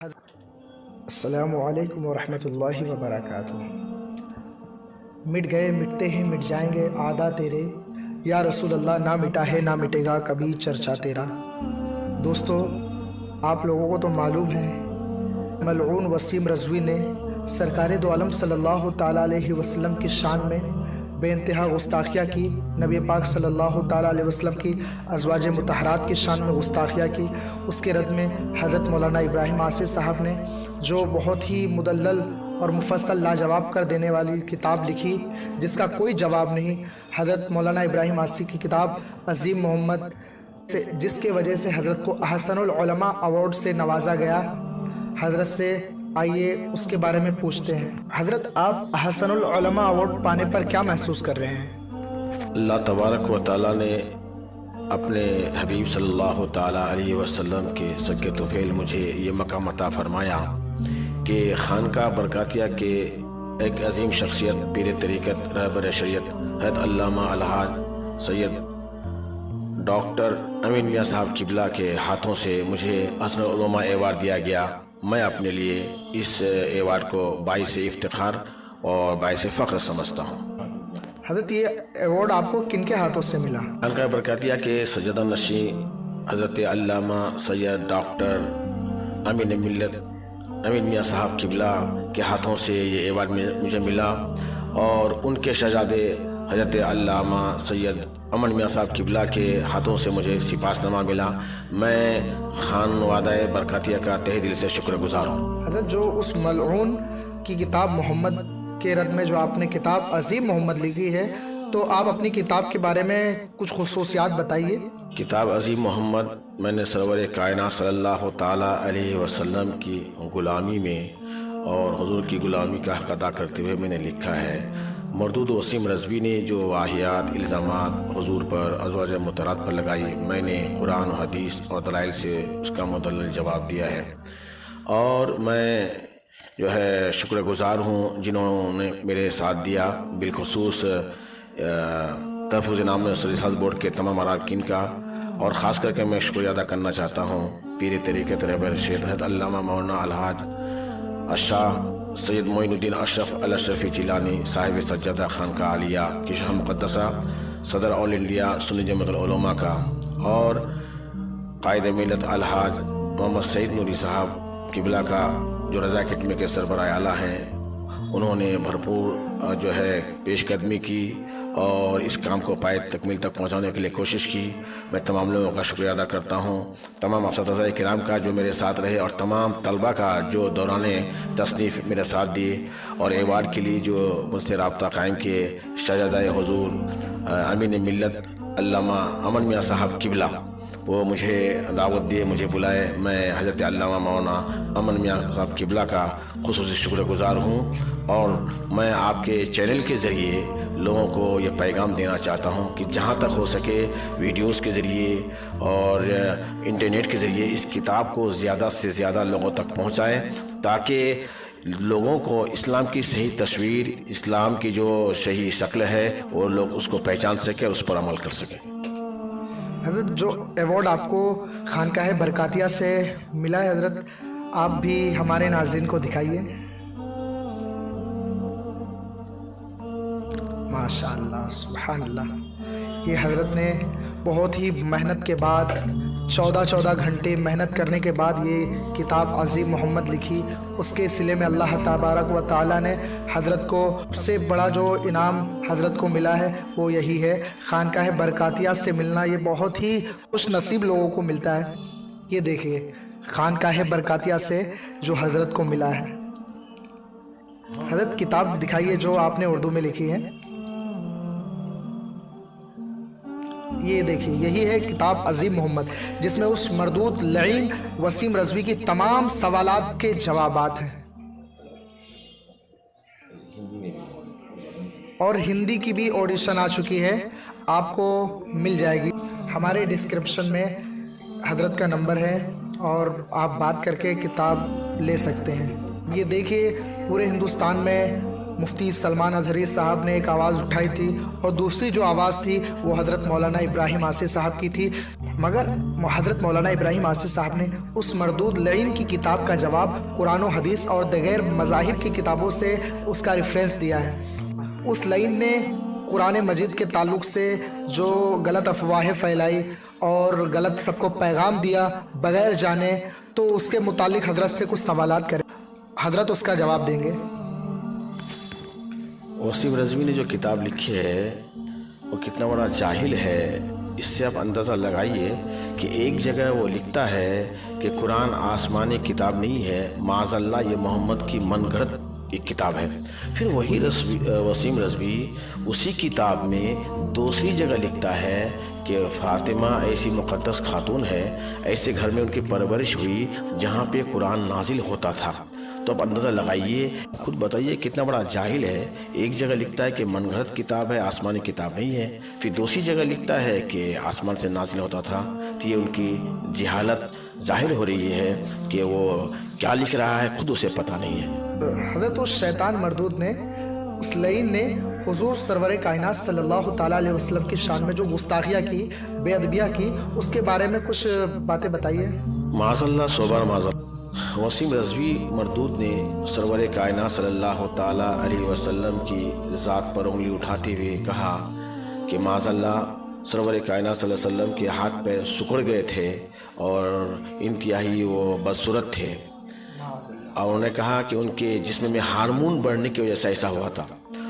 अस्सलामु अलैकुम वरहमतुल्लाहि वबरकातुह। मिट गए मिटते हैं मिट जाएंगे आदा तेरे, या रसूल अल्लाह ना मिटा है ना मिटेगा कभी चर्चा तेरा। दोस्तों, आप लोगों को तो मालूम है मलऊन वसीम रज़वी ने सरकार दो आलम सल्लल्लाहु ताला अलैहि वसल्लम की शान में बेइंतहा गुस्ताखिया की, नबी पाक सल्लल्लाहु ताला अलैहि वसल्लम की अज़वाज मुतहरात की शान में गुस्ताखिया की। उसके रद्द में हज़रत मौलाना इब्राहिम आसी साहब ने जो बहुत ही मुदल्लल और मुफस्सल लाजवाब कर देने वाली किताब लिखी, जिसका कोई जवाब नहीं। हज़रत मौलाना इब्राहिम आसी की किताब अज़ीम मोहम्मद जिसके वजह से हज़रत को अहसनुल उलमा अवार्ड से नवाजा गया। हज़रत से आइए उसके बारे में पूछते हैं। हज़रत, आप अहसनुल उलमा अवार्ड पाने पर क्या महसूस कर रहे हैं? अल्लाह तबारक व तआला ने अपने हबीब सल्लल्लाहु ताला अलैहि वसल्लम के सदक़े तुफ़ैल मुझे ये मकाम अता फरमाया कि खानका बरकातिया के एक अजीम शख्सियत पीर तरीक़त रहबर शरीयत हज़रत अल्लामा अलहाज सैयद डॉक्टर अमीन मियाँ साहब किबला के हाथों से मुझे अहसनुल उलमा अवार्ड दिया गया। मैं अपने लिए इस अवार्ड को बाइस इफ्तिखार और बाइस फ़ख्र समझता हूँ। हज़रत, ये अवार्ड आपको किन के हाथों से मिला? खानका बरकातिया के सज्जदा नशी हज़रत अल्लामा सैयद डॉक्टर अमीन मिल्लत अमीन मियाँ साहब किबला के हाथों से ये अवार्ड मुझे मिला, और उनके शहजादे हज़रत अल्लामा सैयद अमन मियाँ साहब किबला के हाथों से मुझे सिपासनामा मिला। मैं खानवादा बरकातिया का तहे दिल से शुक्रगुजार हूँ। हज़रत, जो उस मलऊन की किताब मोहम्मद के रद में जो आपने किताब अज़ीम मोहम्मद लिखी है, तो आप अपनी किताब के बारे में कुछ खुसूसियात बताइए। किताब अज़ीम मोहम्मद मैंने सरवर कायनात सल्लल्लाहु ताला अलैहि वसल्लम की ग़ुलामी में और हुज़ूर की ग़ुलामी का हक़ अदा करते हुए मैंने लिखा है। मरदूद वसीम रज़वी ने जो वाहियात इल्ज़ामात हुज़ूर पर अज़वाज मुतहरात पर लगाई, मैंने कुरान और हदीस और दलाइल से उसका मुदल्लल जवाब दिया है। और मैं जो है शुक्रगुज़ार हूँ जिन्होंने मेरे साथ दिया, बिलखुसूस तहफ़्फ़ुज़ नाम रिसाल बोर्ड के तमाम अरकान का, और ख़ास करके मैं शुक्रिया अदा करना चाहता हूँ पीर तरीक़त रहबर शरीयत अल्लामा मौलाना अलहाज अशाह सैयद मोइनुद्दीन अशरफ अल अशरफी जिलानी साहिब सज्जदा खानका आलिया की शह मुक़द्दसा, सदर ऑल इंडिया सुन्नी जमाअतुल उलमा का, और कायद मिल्लत अलहाज मोहम्मद सईद नूरी साहब किबला का जो रज़ा खिदमत के सरबराह आला हैं। उन्होंने भरपूर जो है पेशकदमी की और इस काम को पाए तकमील तक पहुँचाने के लिए कोशिश की। मैं तमाम लोगों का शुक्रिया अदा करता हूँ, तमाम असातिज़ा किराम का जो मेरे साथ रहे, और तमाम तलबा का जो दौराने तसनीफ़ मेरे साथ दिए, और अवार्ड के लिए जो मुझसे रब्ता कायम किए। शहज़ादा हुज़ूर अमीन मिल्लत अल्लामा अमन मियाँ साहब किबला वो मुझे दावत दिए, मुझे बुलाए। मैं हज़रत अल्लामा मौलाना अमन मियाँ साहब किबला का खुसूसी शुक्रगुज़ार हूँ, और मैं आपके चैनल के ज़रिए लोगों को ये पैगाम देना चाहता हूँ कि जहाँ तक हो सके वीडियोस के ज़रिए और इंटरनेट के ज़रिए इस किताब को ज़्यादा से ज़्यादा लोगों तक पहुँचाएँ, ताकि लोगों को इस्लाम की सही तस्वीर, इस्लाम की जो सही शक्ल है, वो लोग उसको पहचान सकें और उस पर अमल कर सकें। हज़रत, जो अवार्ड आपको खानकाह बरकातिया से मिला है, हज़रत आप भी हमारे नाज़रीन को दिखाइए। माशाअल्लाह, सुभानअल्लाह। ये हज़रत ने बहुत ही मेहनत के बाद 14 घंटे मेहनत करने के बाद ये किताब अज़ीम मोहम्मद लिखी। उसके सिले में अल्लाह तबारक व तआला ने हज़रत को सबसे बड़ा जो इनाम हज़रत को मिला है वो यही है। खानकाह बरकातिया से मिलना ये बहुत ही खुश नसीब लोगों को मिलता है। ये देखिए खानकाह बरकातिया से जो हज़रत को मिला है। हज़रत, किताब दिखाइए जो आपने उर्दू में लिखी है। ये देखिए, यही है किताब अज़ीम मोहम्मद, जिसमें उस मरदूद लईन वसीम रज़वी की तमाम सवालात के जवाबात हैं, और हिंदी की भी ऑडिशन आ चुकी है, आपको मिल जाएगी। हमारे डिस्क्रिप्शन में हज़रत का नंबर है, और आप बात करके किताब ले सकते हैं। ये देखिए, पूरे हिंदुस्तान में मुफ्ती सलमान अज़हरी साहब ने एक आवाज़ उठाई थी, और दूसरी जो आवाज़ थी वो हज़रत मौलाना इब्राहिम आसी साहब की थी। مگر حضرت مولانا ابراہیم آصف صاحب نے اس مردود لعین کی کتاب کا جواب قرآن و حدیث اور دیگر مذاہب کی کتابوں سے اس کا ریفرنس دیا ہے۔ اس لعین نے قرآن مجید کے تعلق سے جو غلط افواہیں پھیلائی اور غلط سب کو پیغام دیا بغیر جانے، تو اس کے متعلق حضرت سے کچھ سوالات کریں، حضرت اس کا جواب دیں گے۔ وسیم رضوی نے جو کتاب لکھی ہے وہ کتنا بڑا جاہل ہے، اس سے آپ اندازہ لگائیے کہ ایک جگہ وہ لکھتا ہے کہ قرآن آسمانی کتاب نہیں ہے، معاذ اللہ یہ محمد کی من گھڑت ایک کتاب ہے۔ پھر وہی وسیم رضوی اسی کتاب میں دوسری جگہ لکھتا ہے کہ فاطمہ ایسی مقدس خاتون ہے، ایسے گھر میں ان کی پرورش ہوئی جہاں پہ قرآن نازل ہوتا تھا۔ تو اب اندازہ لگائیے، خود بتائیے کتنا بڑا جاہل ہے۔ ایک جگہ لکھتا ہے کہ من گھڑت کتاب ہے، آسمانی کتاب نہیں ہے، پھر دوسری جگہ لکھتا ہے کہ آسمان سے نازل ہوتا تھا۔ تو یہ ان کی جہالت ظاہر ہو رہی ہے کہ وہ کیا لکھ رہا ہے خود اسے پتہ نہیں ہے۔ حضرت اس شیطان مردود نے، اس لعین نے حضور سرور کائنات صلی اللہ تعالیٰ علیہ وسلم کی شان میں جو گستاخیاں کی، بے ادبیہ کی، اس کے بارے میں کچھ باتیں بتائیے۔ معاذ اللہ صوبہ معاذ اللہ۔ وسیم رضوی مردود نے سرور کائنات صلی اللہ تعالیٰ علیہ وسلم کی ذات پر انگلی اٹھاتے ہوئے کہا کہ معاذ اللہ سرور کائنات صلی اللہ علیہ وسلم کے ہاتھ پیر سکڑ گئے تھے اور انتہائی وہ بدصورت تھے، اور انہوں نے کہا کہ ان کے جسم میں ہارمون بڑھنے کی وجہ سے ایسا ہوا تھا۔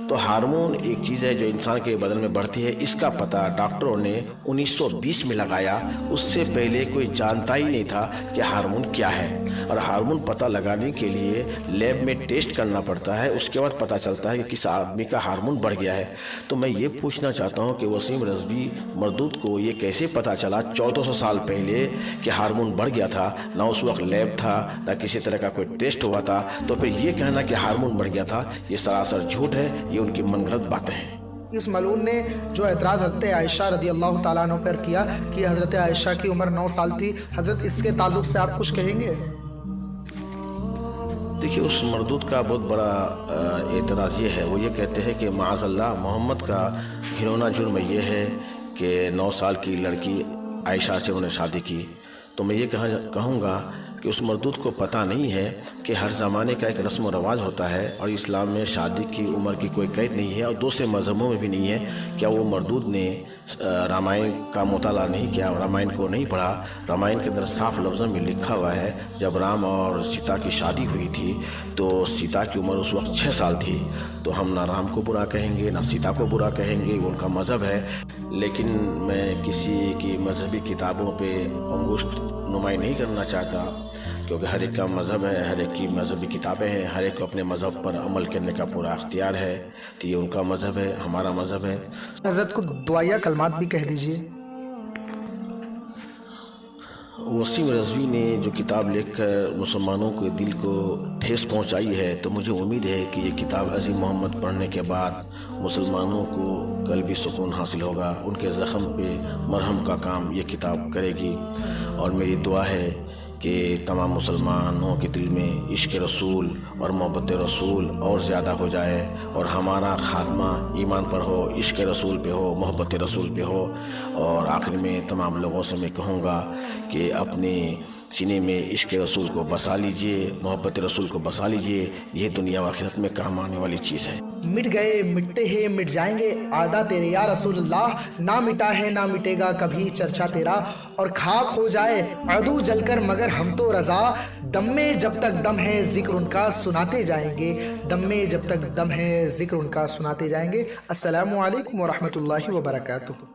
تو ہارمون ایک چیز ہے جو انسان کے بدن میں بڑھتی ہے، اس کا پتہ ڈاکٹروں نے 1920 میں لگایا، اس سے پہلے کوئی جانتا ہی نہیں تھا کہ ہارمون کیا ہے، اور ہارمون پتہ لگانے کے لیے لیب میں ٹیسٹ کرنا پڑتا ہے، اس کے بعد پتہ چلتا ہے کہ کس آدمی کا ہارمون بڑھ گیا ہے۔ تو میں یہ پوچھنا چاہتا ہوں کہ وسیم رضوی مردود کو یہ کیسے پتہ چلا 1400 سال پہلے کہ ہارمون بڑھ گیا تھا؟ نہ اس وقت لیب تھا، نہ کسی طرح کا کوئی ٹیسٹ ہوا تھا، تو پھر یہ کہنا کہ ہارمون بڑھ گیا تھا یہ سراسر جھوٹ ہے، یہ ان کی من گھڑت باتیں ہیں۔ اس ملعون نے جو اعتراض حضرت عائشہ رضی اللہ تعالیٰ عنہ پر کیا کہ حضرت عائشہ کی عمر 9 سال تھی، حضرت اس کے تعلق سے آپ کچھ کہیں گے؟ دیکھیے اس مردود کا بہت بڑا اعتراض یہ ہے، وہ یہ کہتے ہیں کہ معاذ اللہ محمد کا گھنونا جرم یہ ہے کہ 9 سال کی لڑکی عائشہ سے انہوں نے شادی کی۔ تو میں یہ کہوں گا کہ اس مردود کو پتہ نہیں ہے کہ ہر زمانے کا ایک رسم و رواج ہوتا ہے، اور اسلام میں شادی کی عمر کی کوئی قید نہیں ہے، اور دوسرے مذہبوں میں بھی نہیں ہے۔ کیا وہ مردود نے رامائن کا مطالعہ نہیں کیا، رامائن کو نہیں پڑھا؟ رامائن کے اندر صاف لفظوں میں لکھا ہوا ہے جب رام اور سیتا کی شادی ہوئی تھی تو سیتا کی عمر اس وقت 6 سال تھی۔ تو ہم نہ رام کو برا کہیں گے نہ سیتا کو برا کہیں گے، وہ ان کا مذہب ہے، لیکن میں کسی کی مذہبی کتابوں پہ انگشت نمائی نہیں کرنا چاہتا، کیونکہ ہر ایک کا مذہب ہے، ہر ایک کی مذہبی کتابیں ہیں، ہر ایک کو اپنے مذہب پر عمل کرنے کا پورا اختیار ہے۔ تو یہ ان کا مذہب ہے، ہمارا مذہب ہے۔ حضرت کو دعائیہ کلمات بھی کہہ دیجئے۔ وسیم رضوی نے جو کتاب لکھ کر مسلمانوں کے دل کو ٹھیس پہنچائی ہے، تو مجھے امید ہے کہ یہ کتاب عظیم محمد پڑھنے کے بعد مسلمانوں کو قلبی سکون حاصل ہوگا، ان کے زخم پہ مرہم کا کام یہ کتاب کرے گی۔ اور میری دعا ہے کہ تمام مسلمانوں کے دل میں عشق رسول اور محبت رسول اور زیادہ ہو جائے، اور ہمارا خاتمہ ایمان پر ہو، عشق رسول پہ ہو، محبت رسول پہ ہو۔ اور آخر میں تمام لوگوں سے میں کہوں گا کہ اپنے سینے میں عشق رسول کو بسا لیجئے، محبت رسول کو بسا لیجئے، یہ دنیا و آخرت میں کام آنے والی چیز ہے۔ مٹ گئے مٹتے ہیں مٹ جائیں گے آدھا تیرے یا رسول اللہ، نہ مٹا ہے نہ مٹے گا کبھی چرچا تیرا، اور خاک ہو جائے عدو جل کر مگر ہم تو رضا، دم میں جب تک دم ہے ذکر ان کا سناتے جائیں گے، دم میں جب تک دم ہے ذکر ان کا سناتے جائیں گے۔ السلام علیکم ورحمۃ اللہ وبرکاتہ۔